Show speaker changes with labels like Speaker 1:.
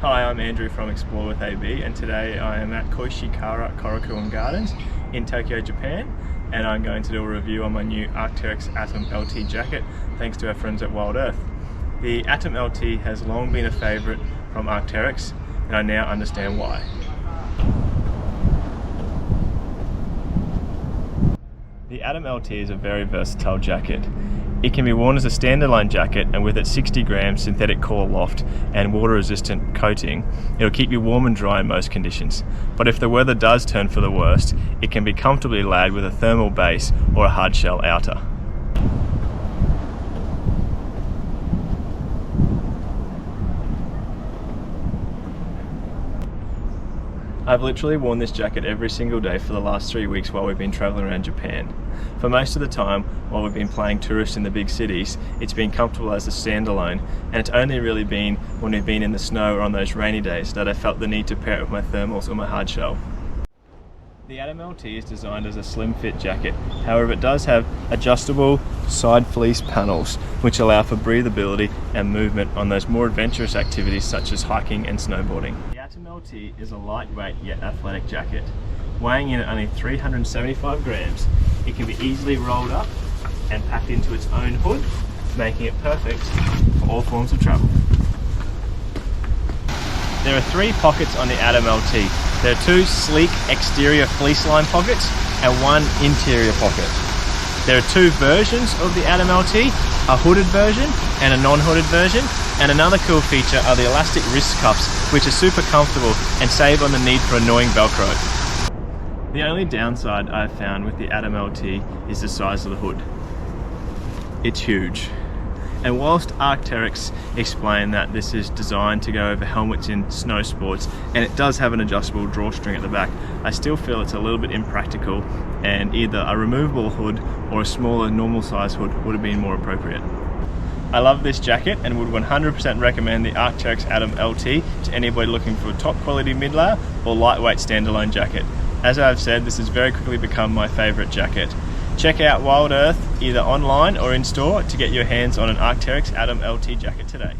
Speaker 1: Hi, I'm Andrew from Explore with AB, and today I am at Koishikawa Korakuen Gardens in Tokyo, Japan, and I'm going to do a review on my new Arc'teryx Atom LT jacket thanks to our friends at Wild Earth. The Atom LT has long been a favourite from Arc'teryx, and I now understand why. The Atom LT is a very versatile jacket. It can be worn as a standalone jacket, and with its 60 gram synthetic core loft and water resistant coating, it'll keep you warm and dry in most conditions. But if the weather does turn for the worst, it can be comfortably laid with a thermal base or a hard shell outer. I've literally worn this jacket every single day for the last 3 weeks while we've been travelling around Japan. For most of the time, while we've been playing tourists in the big cities, it's been comfortable as a standalone, and it's only really been when we've been in the snow or on those rainy days that I felt the need to pair it with my thermals or my hard shell. The Atom LT is designed as a slim fit jacket, however it does have adjustable side fleece panels which allow for breathability and movement on those more adventurous activities such as hiking and snowboarding. The Atom LT is a lightweight yet athletic jacket. Weighing in at only 375 grams, it can be easily rolled up and packed into its own hood, making it perfect for all forms of travel. There are 3 pockets on the Atom LT. There are 2 sleek exterior fleece line pockets and 1 interior pocket. There are 2 versions of the Atom LT, a hooded version and a non-hooded version, and another cool feature are the elastic wrist cuffs, which are super comfortable and save on the need for annoying Velcro. The only downside I've found with the Atom LT is the size of the hood. It's huge. And whilst Arc'teryx explained that this is designed to go over helmets in snow sports, and it does have an adjustable drawstring at the back, I still feel it's a little bit impractical, and either a removable hood or a smaller normal size hood would have been more appropriate. I love this jacket and would 100% recommend the Arc'teryx Atom LT to anybody looking for a top quality mid-layer or lightweight standalone jacket. As I've said, this has very quickly become my favourite jacket. Check out Wild Earth either online or in store to get your hands on an Arc'teryx Atom LT jacket today.